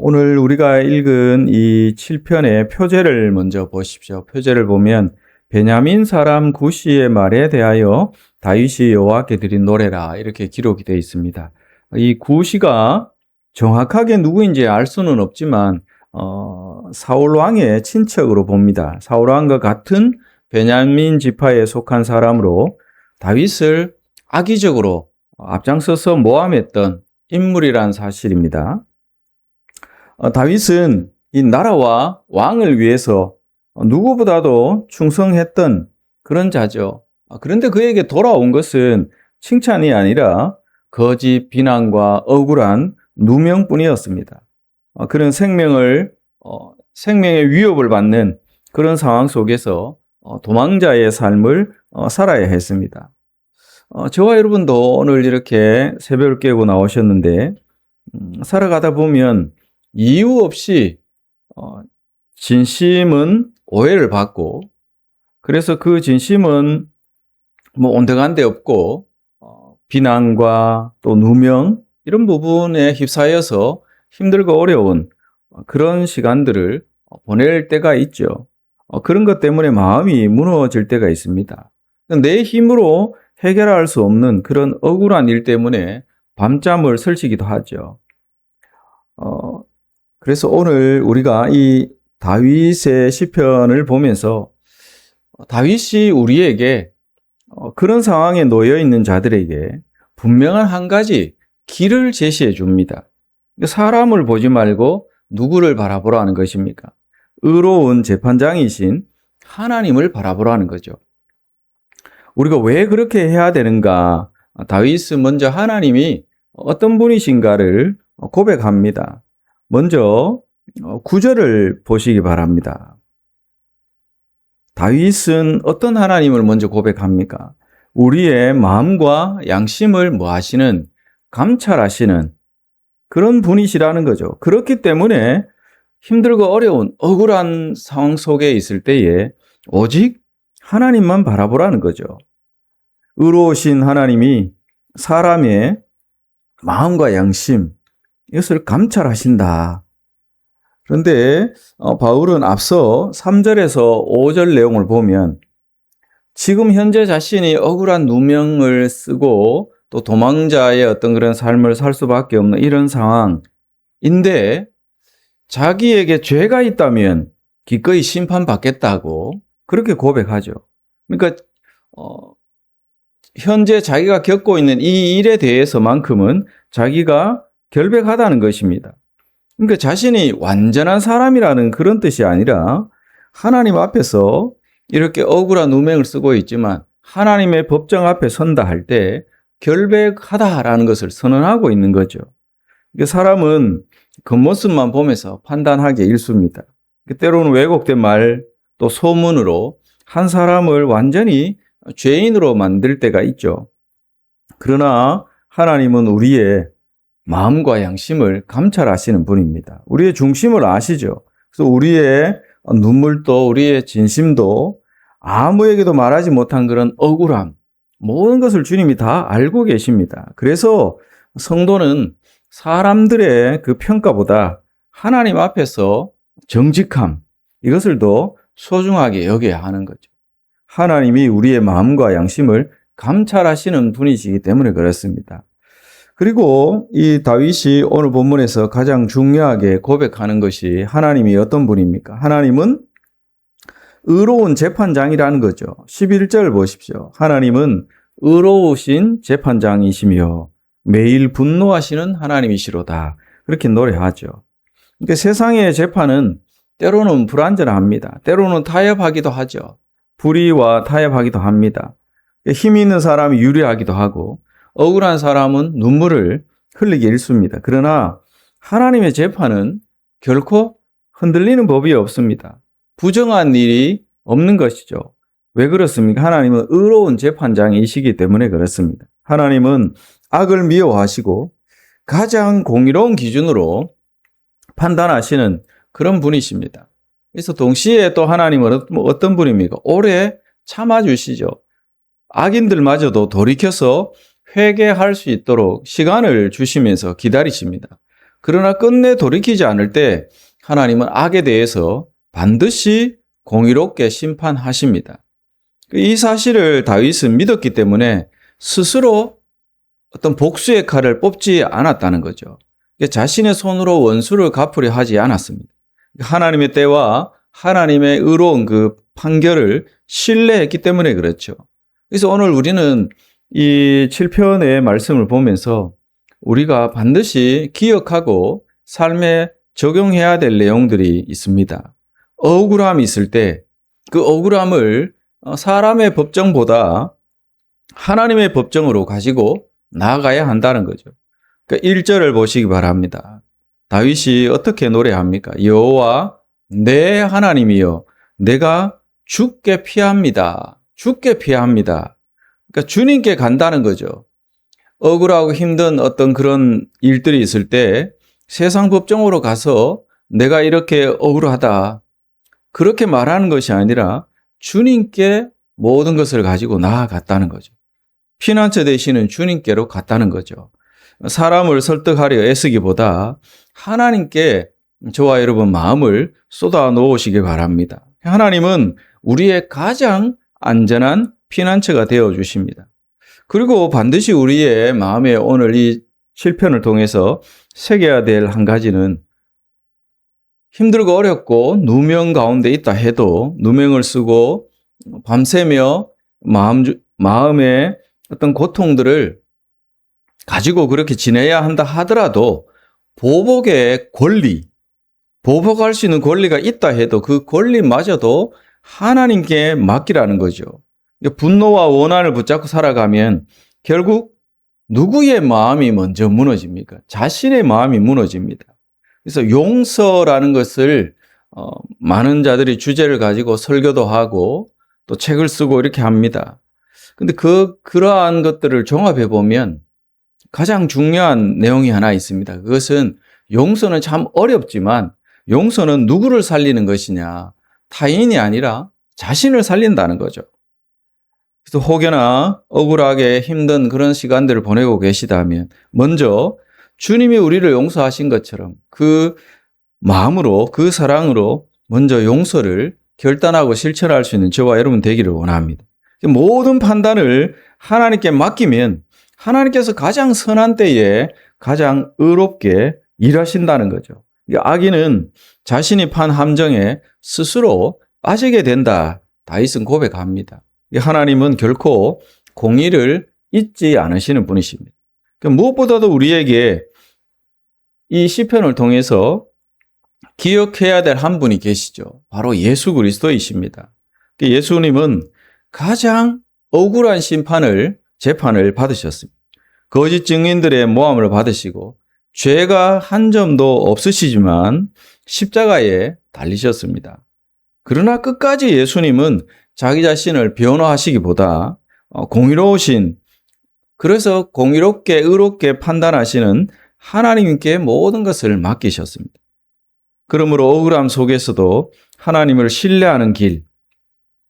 오늘 우리가 읽은 이 7편의 표제를 먼저 보십시오. 표제를 보면 베냐민 사람 구시의 말에 대하여 다윗이 여호와께 드린 노래라 이렇게 기록이 되어 있습니다. 이 구시가 정확하게 누구인지 알 수는 없지만 사울 왕의 친척으로 봅니다. 사울 왕과 같은 베냐민 지파에 속한 사람으로 다윗을 악의적으로 앞장서서 모함했던 인물이란 사실입니다. 다윗은 이 나라와 왕을 위해서 누구보다도 충성했던 그런 자죠. 그런데 그에게 돌아온 것은 칭찬이 아니라 거짓 비난과 억울한 누명뿐이었습니다. 그런 생명의 위협을 받는 그런 상황 속에서 도망자의 삶을 살아야 했습니다. 저와 여러분도 오늘 이렇게 새벽을 깨고 나오셨는데 살아가다 보면 이유 없이 진심은 오해를 받고, 그래서 그 진심은 온데간데 없고 비난과 또 누명 이런 부분에 휩싸여서 힘들고 어려운 그런 시간들을 보낼 때가 있죠. 그런 것 때문에 마음이 무너질 때가 있습니다. 내 힘으로 해결할 수 없는 그런 억울한 일 때문에 밤잠을 설치기도 하죠. 그래서 오늘 우리가 이 다윗의 시편을 보면서 다윗이 우리에게 그런 상황에 놓여 있는 자들에게 분명한 한 가지 길을 제시해 줍니다. 사람을 보지 말고 누구를 바라보라는 것입니까? 의로운 재판장이신 하나님을 바라보라는 거죠. 우리가 왜 그렇게 해야 되는가? 다윗은 먼저 하나님이 어떤 분이신가를 고백합니다. 먼저 9절을 보시기 바랍니다. 다윗은 어떤 하나님을 먼저 고백합니까? 우리의 마음과 양심을 뭐하시는, 감찰하시는 그런 분이시라는 거죠. 그렇기 때문에 힘들고 어려운 억울한 상황 속에 있을 때에 오직 하나님만 바라보라는 거죠. 의로우신 하나님이 사람의 마음과 양심 이것을 감찰하신다. 그런데 바울은 앞서 3절에서 5절 내용을 보면 지금 현재 자신이 억울한 누명을 쓰고 또 도망자의 어떤 그런 삶을 살 수밖에 없는 이런 상황인데 자기에게 죄가 있다면 기꺼이 심판받겠다고 그렇게 고백하죠. 그러니까 현재 자기가 겪고 있는 이 일에 대해서만큼은 자기가 결백하다는 것입니다. 그러니까 자신이 완전한 사람이라는 그런 뜻이 아니라 하나님 앞에서 이렇게 억울한 누명을 쓰고 있지만 하나님의 법정 앞에 선다 할 때 결백하다라는 것을 선언하고 있는 거죠. 그러니까 사람은 겉모습만 보면서 판단하기 일쑤입니다. 때로는 왜곡된 말, 또 소문으로 한 사람을 완전히 죄인으로 만들 때가 있죠. 그러나 하나님은 우리의 마음과 양심을 감찰하시는 분입니다. 우리의 중심을 아시죠. 그래서 우리의 눈물도 우리의 진심도 아무에게도 말하지 못한 그런 억울함, 모든 것을 주님이 다 알고 계십니다. 그래서 성도는 사람들의 그 평가보다 하나님 앞에서 정직함, 이것을 더 소중하게 여겨야 하는 거죠. 하나님이 우리의 마음과 양심을 감찰하시는 분이시기 때문에 그렇습니다. 그리고 이 다윗이 오늘 본문에서 가장 중요하게 고백하는 것이 하나님이 어떤 분입니까? 하나님은 의로운 재판장이라는 거죠. 11절 보십시오. 하나님은 의로우신 재판장이시며 매일 분노하시는 하나님이시로다. 그렇게 노래하죠. 그러니까 세상의 재판은 때로는 불완전합니다. 때로는 타협하기도 하죠. 불의와 타협하기도 합니다. 힘 있는 사람이 유리하기도 하고 억울한 사람은 눈물을 흘리기 일쑤입니다. 그러나 하나님의 재판은 결코 흔들리는 법이 없습니다. 부정한 일이 없는 것이죠. 왜 그렇습니까? 하나님은 의로운 재판장이시기 때문에 그렇습니다. 하나님은 악을 미워하시고 가장 공의로운 기준으로 판단하시는 그런 분이십니다. 그래서 동시에 또 하나님은 어떤 분입니까? 오래 참아주시죠. 악인들마저도 돌이켜서 회개할 수 있도록 시간을 주시면서 기다리십니다. 그러나 끝내 돌이키지 않을 때 하나님은 악에 대해서 반드시 공의롭게 심판하십니다. 이 사실을 다윗은 믿었기 때문에 스스로 어떤 복수의 칼을 뽑지 않았다는 거죠. 자신의 손으로 원수를 갚으려 하지 않았습니다. 하나님의 때와 하나님의 의로운 그 판결을 신뢰했기 때문에 그렇죠. 그래서 오늘 우리는 이 7편의 말씀을 보면서 우리가 반드시 기억하고 삶에 적용해야 될 내용들이 있습니다. 억울함이 있을 때 그 억울함을 사람의 법정보다 하나님의 법정으로 가지고 나아가야 한다는 거죠. 그러니까 1절을 보시기 바랍니다. 다윗이 어떻게 노래합니까? 여호와 내 하나님이여 내가 주께 피합니다. 주께 피합니다. 그러니까 주님께 간다는 거죠. 억울하고 힘든 어떤 그런 일들이 있을 때 세상 법정으로 가서 내가 이렇게 억울하다. 그렇게 말하는 것이 아니라 주님께 모든 것을 가지고 나아갔다는 거죠. 피난처 되시는 주님께로 갔다는 거죠. 사람을 설득하려 애쓰기보다 하나님께 저와 여러분 마음을 쏟아 놓으시기 바랍니다. 하나님은 우리의 가장 안전한 피난처가 되어 주십니다. 그리고 반드시 우리의 마음에 오늘 이 7편을 통해서 새겨야 될 한 가지는 힘들고 어렵고 누명 가운데 있다 해도 누명을 쓰고 밤새며 마음의 어떤 고통들을 가지고 그렇게 지내야 한다 하더라도 보복의 권리, 보복할 수 있는 권리가 있다 해도 그 권리마저도 하나님께 맡기라는 거죠. 분노와 원한을 붙잡고 살아가면 결국 누구의 마음이 먼저 무너집니까? 자신의 마음이 무너집니다. 그래서 용서라는 것을 많은 자들이 주제를 가지고 설교도 하고 또 책을 쓰고 이렇게 합니다. 근데 그러한 것들을 종합해 보면 가장 중요한 내용이 하나 있습니다. 그것은 용서는 참 어렵지만 용서는 누구를 살리는 것이냐? 타인이 아니라 자신을 살린다는 거죠. 그래서 혹여나 억울하게 힘든 그런 시간들을 보내고 계시다면 먼저 주님이 우리를 용서하신 것처럼 그 마음으로 그 사랑으로 먼저 용서를 결단하고 실천할 수 있는 저와 여러분 되기를 원합니다. 모든 판단을 하나님께 맡기면 하나님께서 가장 선한 때에 가장 의롭게 일하신다는 거죠. 악인은 자신이 판 함정에 스스로 빠지게 된다. 다윗은 고백합니다. 하나님은 결코 공의를 잊지 않으시는 분이십니다. 무엇보다도 우리에게 이 시편을 통해서 기억해야 될 한 분이 계시죠. 바로 예수 그리스도이십니다. 예수님은 가장 억울한 재판을 받으셨습니다. 거짓 증인들의 모함을 받으시고 죄가 한 점도 없으시지만 십자가에 달리셨습니다. 그러나 끝까지 예수님은 자기 자신을 변호하시기보다 그래서 공의롭게 의롭게 판단하시는 하나님께 모든 것을 맡기셨습니다. 그러므로 억울함 속에서도 하나님을 신뢰하는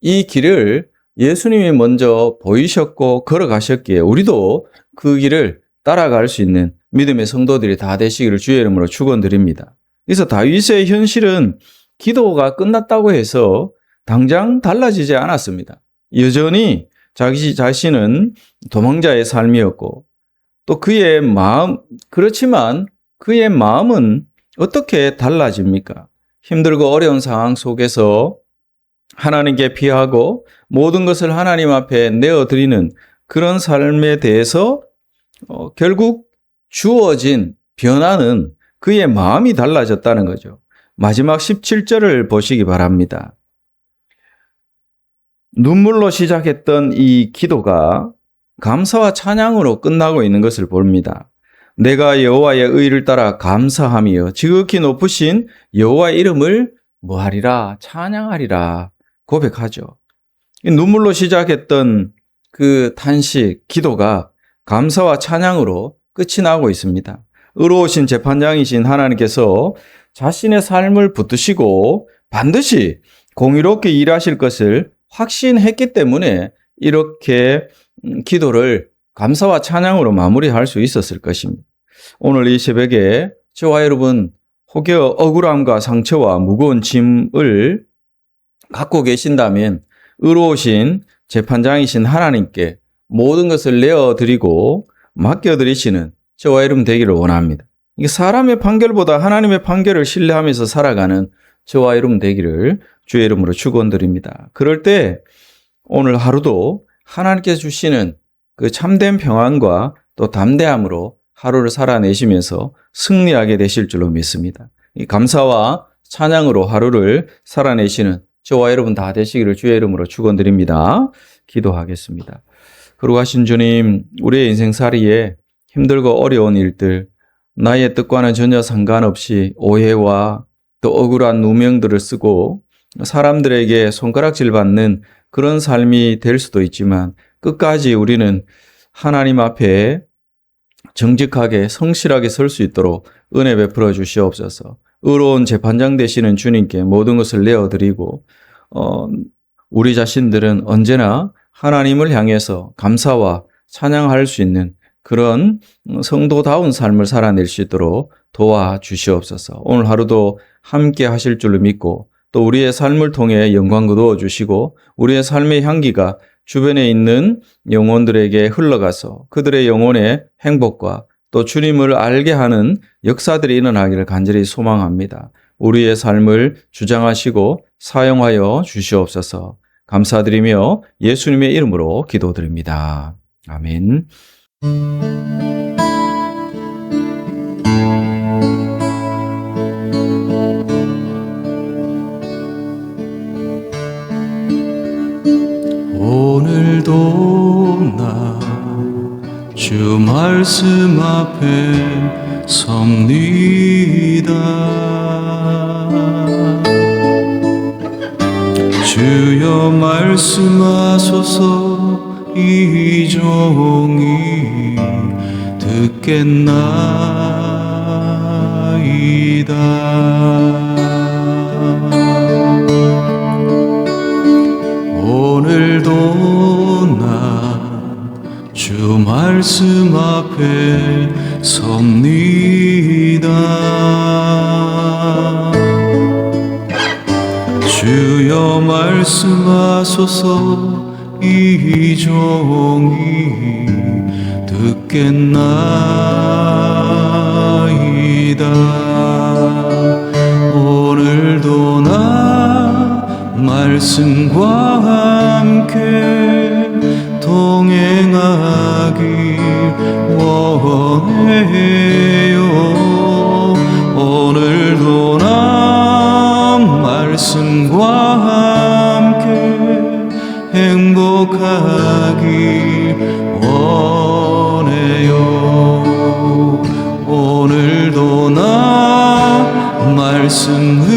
이 길을 예수님이 먼저 보이셨고 걸어가셨기에 우리도 그 길을 따라갈 수 있는 믿음의 성도들이 다 되시기를 주의 이름으로 축원드립니다. 그래서 다윗의 현실은 기도가 끝났다고 해서 당장 달라지지 않았습니다. 여전히 자기 자신은 도망자의 삶이었고 또 그렇지만 그의 마음은 어떻게 달라집니까? 힘들고 어려운 상황 속에서 하나님께 피하고 모든 것을 하나님 앞에 내어드리는 그런 삶에 대해서 결국 주어진 변화는 그의 마음이 달라졌다는 거죠. 마지막 17절을 보시기 바랍니다. 눈물로 시작했던 이 기도가 감사와 찬양으로 끝나고 있는 것을 봅니다. 내가 여호와의 의를 따라 감사하며 지극히 높으신 여호와의 이름을 뭐하리라 찬양하리라 고백하죠. 눈물로 시작했던 그 탄식, 기도가 감사와 찬양으로 끝이 나고 있습니다. 의로우신 재판장이신 하나님께서 자신의 삶을 붙드시고 반드시 공의롭게 일하실 것을 확신했기 때문에 이렇게 기도를 감사와 찬양으로 마무리할 수 있었을 것입니다. 오늘 이 새벽에 저와 여러분 혹여 억울함과 상처와 무거운 짐을 갖고 계신다면 의로우신 재판장이신 하나님께 모든 것을 내어드리고 맡겨드리시는 저와 여러분 되기를 원합니다. 이게 사람의 판결보다 하나님의 판결을 신뢰하면서 살아가는 저와 여러분 되기를 주의 이름으로 축원드립니다. 그럴 때 오늘 하루도 하나님께서 주시는 그 참된 평안과 또 담대함으로 하루를 살아내시면서 승리하게 되실 줄로 믿습니다. 이 감사와 찬양으로 하루를 살아내시는 저와 여러분 다 되시기를 주의 이름으로 축원드립니다. 기도하겠습니다. 거룩하신 주님, 우리의 인생살이에 힘들고 어려운 일들, 나의 뜻과는 전혀 상관없이 오해와 또 억울한 누명들을 쓰고 사람들에게 손가락질 받는 그런 삶이 될 수도 있지만 끝까지 우리는 하나님 앞에 정직하게 성실하게 설 수 있도록 은혜 베풀어 주시옵소서. 의로운 재판장 되시는 주님께 모든 것을 내어드리고 우리 자신들은 언제나 하나님을 향해서 감사와 찬양할 수 있는 그런 성도다운 삶을 살아낼 수 있도록 도와주시옵소서. 오늘 하루도 함께 하실 줄로 믿고 또 우리의 삶을 통해 영광 거두어 주시고 우리의 삶의 향기가 주변에 있는 영혼들에게 흘러가서 그들의 영혼의 행복과 또 주님을 알게 하는 역사들이 일어나기를 간절히 소망합니다. 우리의 삶을 주장하시고 사용하여 주시옵소서. 감사드리며 예수님의 이름으로 기도드립니다. 아멘. 오늘도 나 주 말씀 앞에 섭니다. 주여 말씀하소서 이 종이 듣겠나이다. 오늘도 나 주 말씀 앞에 섭니다. 주여 말씀하소서 이 종이 듣겠나이다. 오늘도 나 말씀과 함께 동행하기 원해요. 오늘도 나 말씀과 함께 행복하기 원해요. 오늘도 나 말씀으로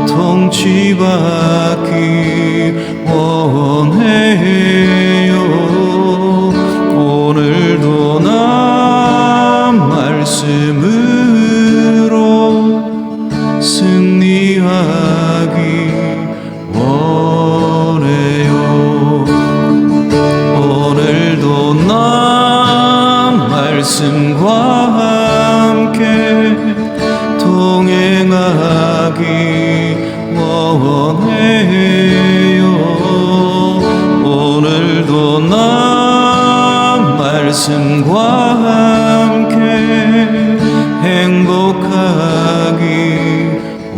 통치받기 원해요. 오늘도 나 말씀으로 승리하기 원해요. 오늘도 나 말씀과 함께 동행하기 원해요. 오늘도 나 말씀과 함께 행복하기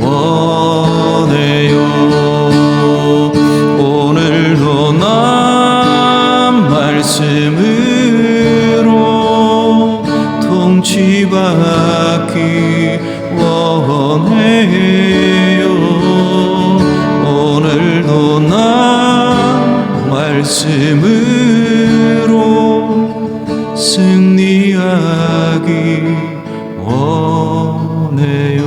원해요. 오늘도 나 말씀으로 통치받기 원해요. 오늘도 나 말씀으로 승리하기 원해요.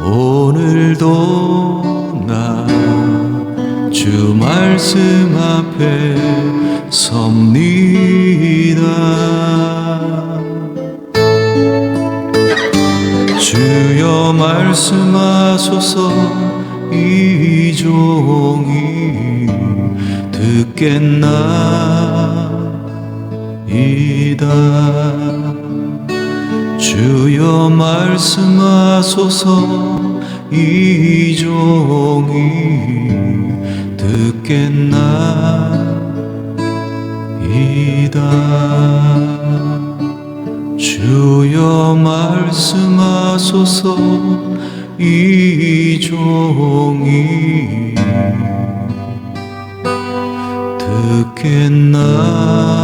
오늘도 나 주 말씀 앞에 섭니다. 주여 말씀하소서 이 종이 듣겠나이다. 주여 말씀하소서 이 종이 듣겠나이다. 주여 말씀하소서 이 종이 듣겠나이다.